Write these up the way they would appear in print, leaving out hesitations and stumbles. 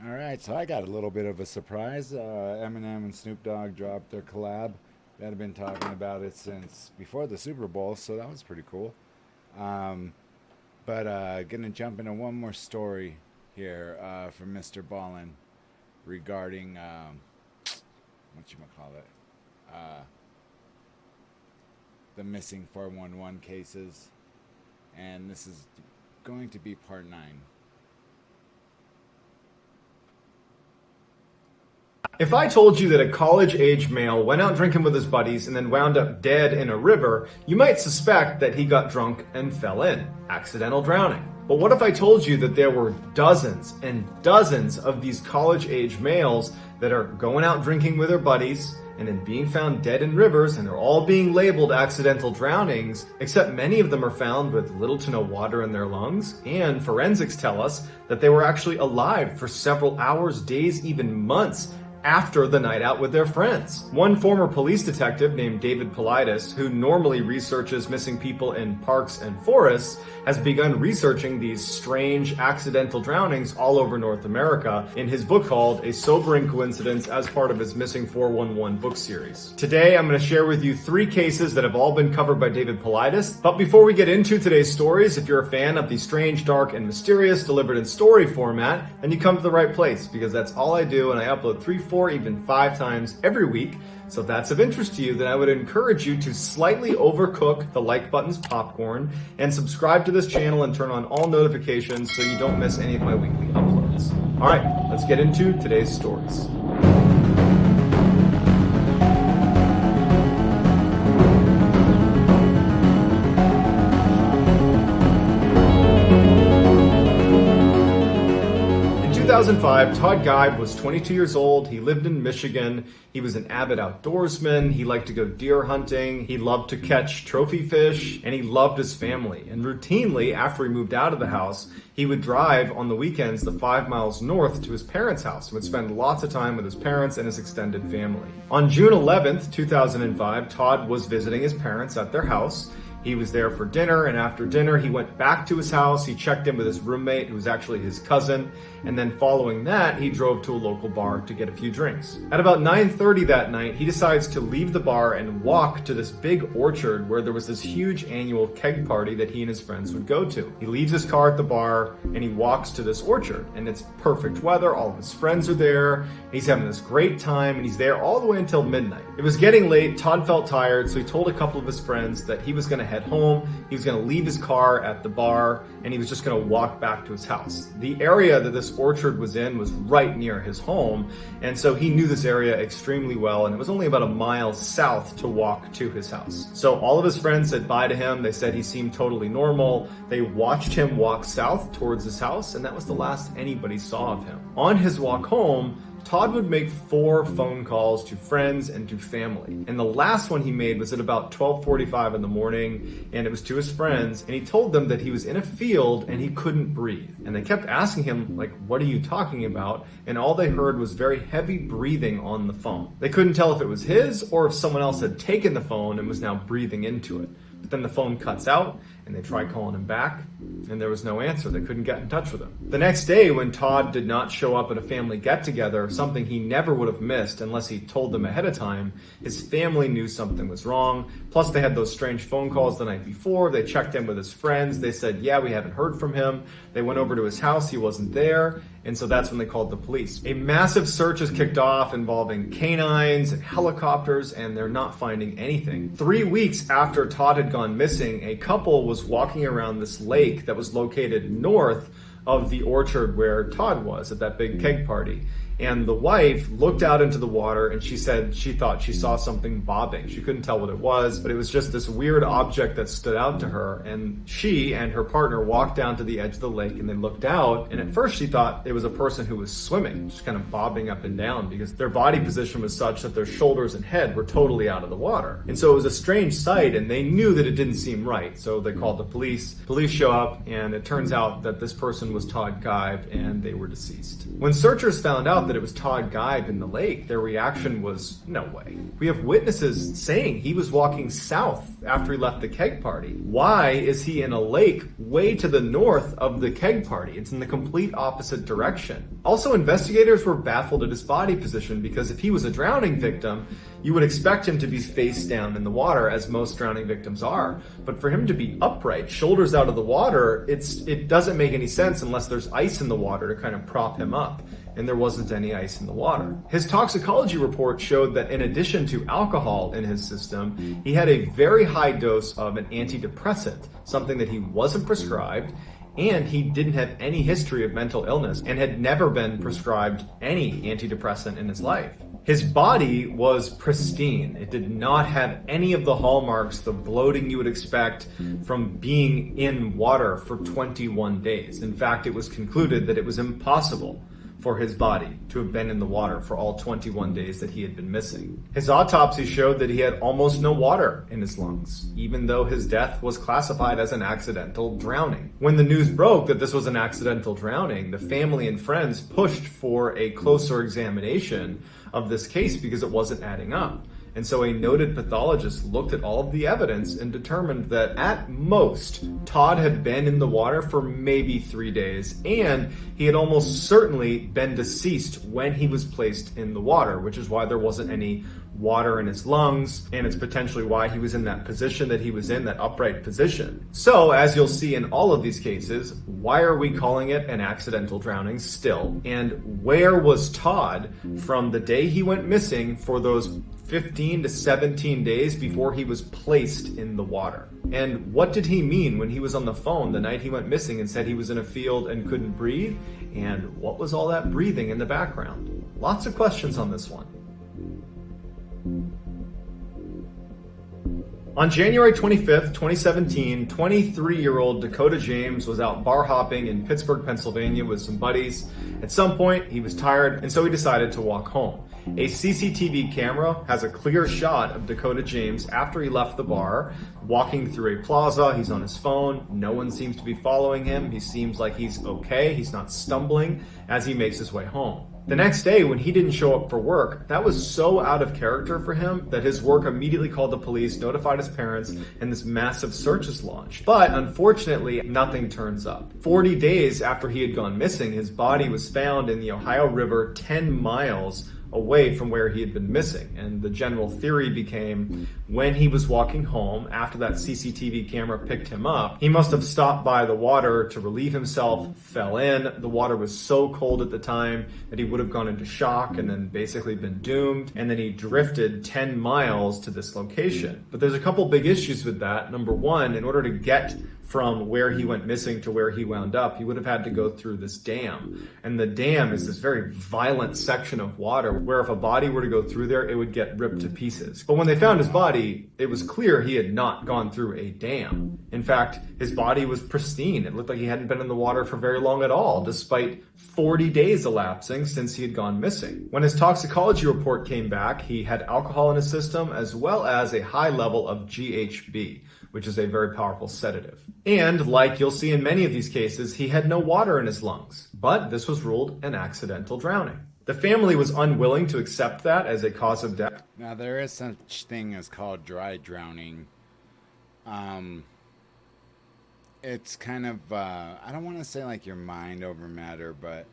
All right, so I got a little bit of a surprise. Eminem and Snoop Dogg dropped their collab. They had been talking about it since before the Super Bowl, so that was pretty cool. Um, but gonna jump into one more story here from Mr. Ballen regarding what you call it, uh, the missing 411 cases, and this is going to be part nine. If I told you that a college-age male went out drinking with his buddies and then wound up dead in a river, you might suspect that he got drunk and fell in, accidental drowning. But what if I told you that there were dozens and dozens of these college-age males that are going out drinking with their buddies and then being found dead in rivers, and they're all being labeled accidental drownings, except many of them are found with little to no water in their lungs, and forensics tell us that they were actually alive for several hours, days, even months after the night out with their friends. One former police detective named David Paulieds, who normally researches missing people in parks and forests, has begun researching these strange accidental drownings all over North America in his book called A Sobering Coincidence, as part of his Missing 411 book series. Today, I'm going to share with you 3 cases that have all been covered by David Paulieds. But before we get into today's stories, if you're a fan of the strange, dark, and mysterious delivered in story format, then you come to the right place, because that's all I do, and I upload 3, 4, even 5 times every week. So if that's of interest to you, then I would encourage you to slightly overcook the like button's popcorn and subscribe to this channel and turn on all notifications so you don't miss any of my weekly uploads. All right, let's get into today's stories. In 2005, Todd Geib was 22 years old. He lived in Michigan. He was an avid outdoorsman. He liked to go deer hunting. He loved to catch trophy fish, and he loved his family. And routinely, after he moved out of the house, he would drive on the weekends the 5 miles north to his parents' house and would spend lots of time with his parents and his extended family. On June 11th, 2005, Todd was visiting his parents at their house. He was there for dinner, and after dinner, he went back to his house. He checked in with his roommate, who was actually his cousin, and then following that, he drove to a local bar to get a few drinks. At about 9:30 that night, he decides to leave the bar and walk to this big orchard where there was this huge annual keg party that he and his friends would go to. He leaves his car at the bar, and he walks to this orchard, and it's perfect weather. All of his friends are there. He's having this great time, and he's there all the way until midnight. It was getting late. Todd felt tired, so he told a couple of his friends that he was going to head home. He was going to leave his car at the bar, and he was just going to walk back to his house. The area that this orchard was in was right near his home, and so he knew this area extremely well, and it was only about a mile south to walk to his house. So all of his friends said bye to him. They said he seemed totally normal. They watched him walk south towards his house, and that was the last anybody saw of him. On his walk home, Todd would make 4 phone calls to friends and to family. And the last one he made was at about 12:45 in the morning, and it was to his friends, and he told them that he was in a field and he couldn't breathe. And they kept asking him, like, what are you talking about? And all they heard was very heavy breathing on the phone. They couldn't tell if it was his or if someone else had taken the phone and was now breathing into it. But then the phone cuts out, and they tried calling him back, and there was no answer. They couldn't get in touch with him. The next day, when Todd did not show up at a family get-together, something he never would have missed unless he told them ahead of time, his family knew something was wrong. Plus, they had those strange phone calls the night before. They checked in with his friends. They said, yeah, we haven't heard from him. They went over to his house. He wasn't there. And so that's when they called the police. A massive search is kicked off involving canines and helicopters, and they're not finding anything. 3 weeks after Todd had gone missing, a couple was walking around this lake that was located north of the orchard where Todd was at that big keg party. And the wife looked out into the water, and she said she thought she saw something bobbing. She couldn't tell what it was, but it was just this weird object that stood out to her. And she and her partner walked down to the edge of the lake, and they looked out. And at first she thought it was a person who was swimming, just kind of bobbing up and down, because their body position was such that their shoulders and head were totally out of the water. And so it was a strange sight, and they knew that it didn't seem right. So they called the police. Police show up, and it turns out that this person person was Todd Geib, and they were deceased. When searchers found out that it was Todd Geib in the lake, their reaction was, no way. We have witnesses saying he was walking south after he left the keg party. Why is he in a lake way to the north of the keg party? It's in the complete opposite direction. Also, investigators were baffled at his body position because if he was a drowning victim, you would expect him to be face down in the water, as most drowning victims are. But for him to be upright, shoulders out of the water, it doesn't make any sense unless there's ice in the water to kind of prop him up. And there wasn't any ice in the water. His toxicology report showed that in addition to alcohol in his system, he had a very high dose of an antidepressant, something that he wasn't prescribed, and he didn't have any history of mental illness and had never been prescribed any antidepressant in his life. His body was pristine. It did not have any of the hallmarks, the bloating you would expect from being in water for 21 days. In fact, it was concluded that it was impossible for his body to have been in the water for all 21 days that he had been missing. His autopsy showed that he had almost no water in his lungs, even though his death was classified as an accidental drowning. When the news broke that this was an accidental drowning, the family and friends pushed for a closer examination of this case because it wasn't adding up. And so a noted pathologist looked at all of the evidence and determined that at most, Todd had been in the water for maybe 3 days, and he had almost certainly been deceased when he was placed in the water, which is why there wasn't any water in his lungs, and it's potentially why he was in that position that he was in, that upright position. So, as you'll see in all of these cases, why are we calling it an accidental drowning still? And where was Todd from the day he went missing for those 15 to 17 days before he was placed in the water? And what did he mean when he was on the phone the night he went missing and said he was in a field and couldn't breathe? And what was all that breathing in the background? Lots of questions on this one. On January 25th, 2017, 23-year-old Dakota James was out bar hopping in Pittsburgh, Pennsylvania with some buddies. At some point, he was tired, and so he decided to walk home. A CCTV camera has a clear shot of Dakota James after he left the bar, walking through a plaza. He's on his phone. No one seems to be following him. He seems like he's okay. He's not stumbling as he makes his way home. The next day, when he didn't show up for work, that was so out of character for him that his work immediately called the police, notified his parents, and this massive search is launched. But unfortunately, nothing turns up. 40 days after he had gone missing, his body was found in the Ohio River 10 miles away from where he had been missing. And the general theory became when he was walking home after that CCTV camera picked him up, he must have stopped by the water to relieve himself, fell in. The water was so cold at the time that he would have gone into shock and then basically been doomed. And then he drifted 10 miles to this location. But there's a couple big issues with that. Number one, in order to get from where he went missing to where he wound up, he would have had to go through this dam. And the dam is this very violent section of water where if a body were to go through there, it would get ripped to pieces. But when they found his body, it was clear he had not gone through a dam. In fact, his body was pristine. It looked like he hadn't been in the water for very long at all, despite 40 days elapsing since he had gone missing. When his toxicology report came back, he had alcohol in his system as well as a high level of GHB, which is a very powerful sedative. And like you'll see in many of these cases, he had no water in his lungs, but this was ruled an accidental drowning. The family was unwilling to accept that as a cause of death. Now, there is such thing as called dry drowning. It's kind of, I don't want to say like your mind over matter, but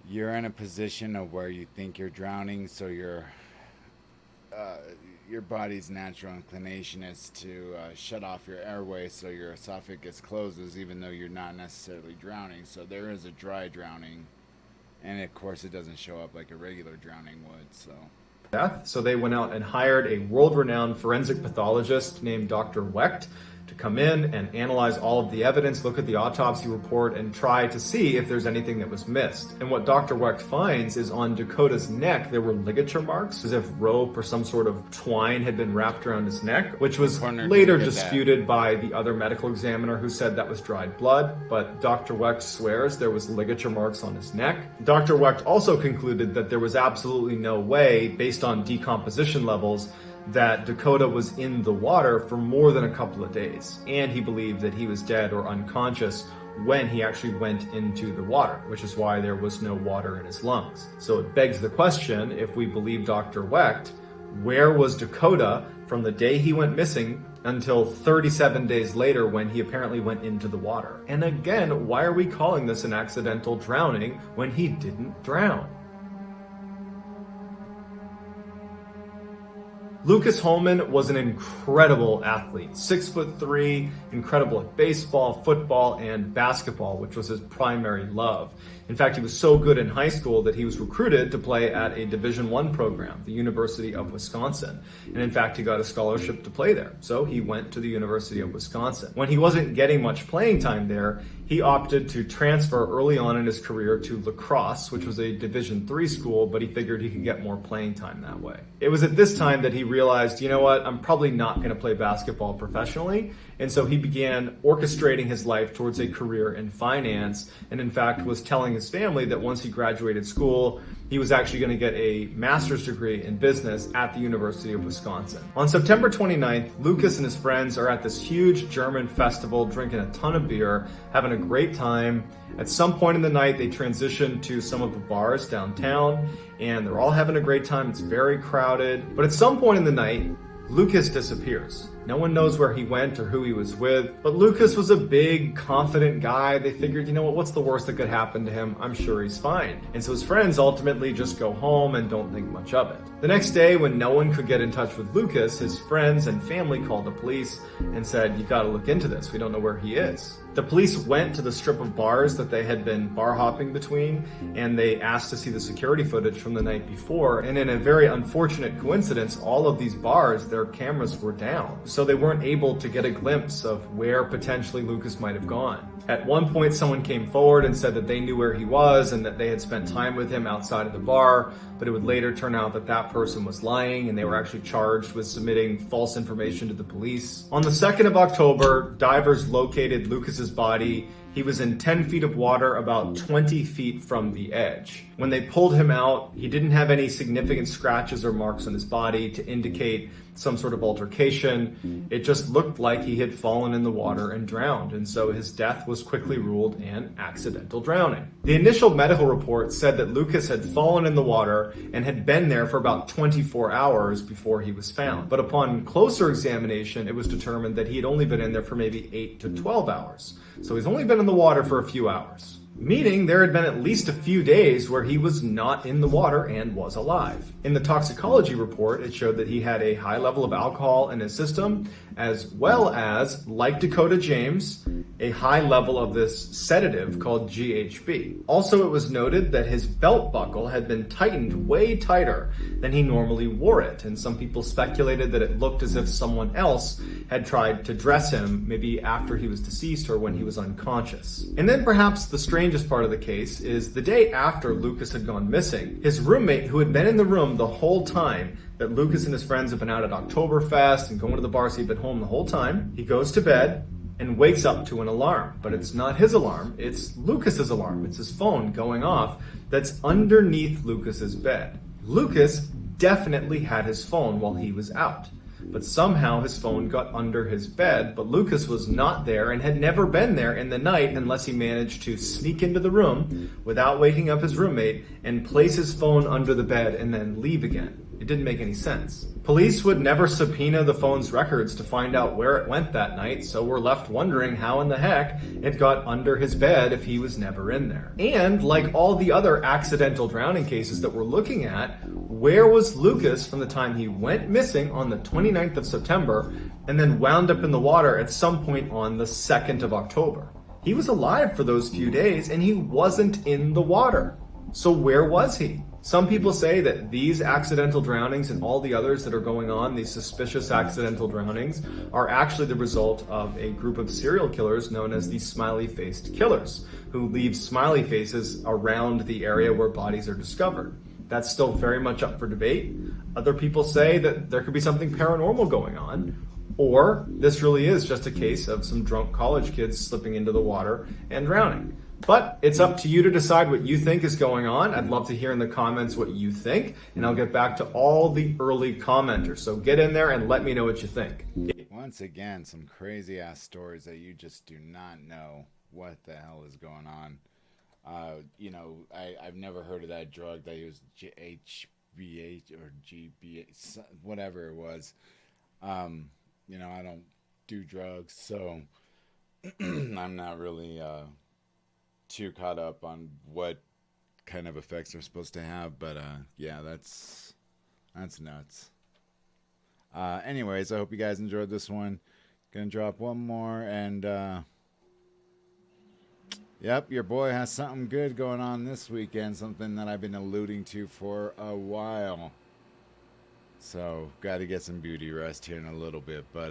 you're in a position of where you think you're drowning, so your body's natural inclination is to shut off your airway so your esophagus closes, even though you're not necessarily drowning. So there is a dry drowning, and of course it doesn't show up like a regular drowning would. So they went out and hired a world-renowned forensic pathologist named Dr. Wecht to come in and analyze all of the evidence, look at the autopsy report, and try to see if there's anything that was missed. And what Dr. Wecht finds is on Dakota's neck, there were ligature marks, as if rope or some sort of twine had been wrapped around his neck, which was later disputed by the other medical examiner who said that was dried blood. But Dr. Wecht swears there was ligature marks on his neck. Dr. Wecht also concluded that there was absolutely no way, based on decomposition levels, that Dakota was in the water for more than a couple of days, and he believed that he was dead or unconscious when he actually went into the water, which is why there was no water in his lungs. So it begs the question, if we believe Dr. Wecht, where was Dakota from the day he went missing until 37 days later when he apparently went into the water? And again, why are we calling this an accidental drowning when he didn't drown? Lucas Holman was an incredible athlete, 6'3", incredible at baseball, football, and basketball, which was his primary love. In fact, he was so good in high school that he was recruited to play at a Division I program, the University of Wisconsin. And in fact, he got a scholarship to play there. So he went to the University of Wisconsin. When he wasn't getting much playing time there, he opted to transfer early on in his career to lacrosse, which was a Division III school, but he figured he could get more playing time that way. It was at this time that he realized, you know what, I'm probably not going to play basketball professionally. And so he began orchestrating his life towards a career in finance, and in fact was telling his family that once he graduated school, he was actually going to get a master's degree in business at the University of Wisconsin. On September 29th, Lucas and his friends are at this huge German festival, drinking a ton of beer, having a great time. At some point in the night, they transition to some of the bars downtown, and they're all having a great time. It's very crowded. But at some point in the night, Lucas disappears. No one knows where he went or who he was with, but Lucas was a big, confident guy. They figured, you know what's the worst that could happen to him? I'm sure he's fine. And so his friends ultimately just go home and don't think much of it. The next day, when no one could get in touch with Lucas, his friends and family called the police and said, you gotta look into this. We don't know where he is. The police went to the strip of bars that they had been bar hopping between, and they asked to see the security footage from the night before. And in a very unfortunate coincidence, all of these bars, their cameras were down. So they weren't able to get a glimpse of where potentially Lucas might have gone. At one point, someone came forward and said that they knew where he was and that they had spent time with him outside of the bar, but it would later turn out that that person was lying and they were actually charged with submitting false information to the police. On the 2nd of October, divers located Lucas's body. He was in 10 feet of water about 20 feet from the edge. When they pulled him out, he didn't have any significant scratches or marks on his body to indicate some sort of altercation. It just looked like he had fallen in the water and drowned, and so his death was quickly ruled an accidental drowning. The initial medical report said that Lucas had fallen in the water and had been there for about 24 hours before he was found. But upon closer examination, it was determined that he had only been in there for maybe 8 to 12 hours. So he's only been in the water for a few hours, meaning there had been at least a few days where he was not in the water and was alive. In the toxicology report, it showed that he had a high level of alcohol in his system, as well as, like Dakota James, a high level of this sedative called GHB. Also, it was noted that his belt buckle had been tightened way tighter than he normally wore it, and some people speculated that it looked as if someone else had tried to dress him, maybe after he was deceased or when he was unconscious. And then perhaps the strangest part of the case is the day after Lucas had gone missing, his roommate, who had been in the room the whole time that Lucas and his friends had been out at Oktoberfest and going to the bars, he'd been home the whole time, he goes to bed and wakes up to an alarm. But it's not his alarm, it's Lucas's alarm. It's his phone going off that's underneath Lucas's bed. Lucas definitely had his phone while he was out, but somehow his phone got under his bed, but Lucas was not there and had never been there in the night unless he managed to sneak into the room without waking up his roommate and place his phone under the bed and then leave again. It didn't make any sense. Police would never subpoena the phone's records to find out where it went that night, so we're left wondering how in the heck it got under his bed if he was never in there. And like all the other accidental drowning cases that we're looking at, where was Lucas from the time he went missing on the 29th of September and then wound up in the water at some point on the 2nd of October? He was alive for those few days and he wasn't in the water. So where was he? Some people say that these accidental drownings and all the others that are going on, these suspicious accidental drownings, are actually the result of a group of serial killers known as the smiley-faced killers, who leave smiley faces around the area where bodies are discovered. That's still very much up for debate. Other people say that there could be something paranormal going on, or this really is just a case of some drunk college kids slipping into the water and drowning. But it's up to you to decide what you think is going on. I'd love to hear in the comments what you think, and I'll get back to all the early commenters. So get in there and let me know what you think. Once again, some crazy ass stories that you just do not know what the hell is going on? You know, I've never heard of that drug. They use HBH or GBH, whatever it was. You know, I don't do drugs, so I'm not really too caught up on what kind of effects they're supposed to have. But yeah, that's nuts. Anyways, I hope you guys enjoyed this one. Gonna drop one more, and yep, your boy has something good going on this weekend. Something that I've been alluding to for a while. So, got to get some beauty rest here in a little bit. But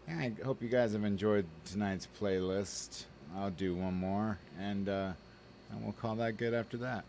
yeah, I hope you guys have enjoyed tonight's playlist. I'll do one more, and we'll call that good after that.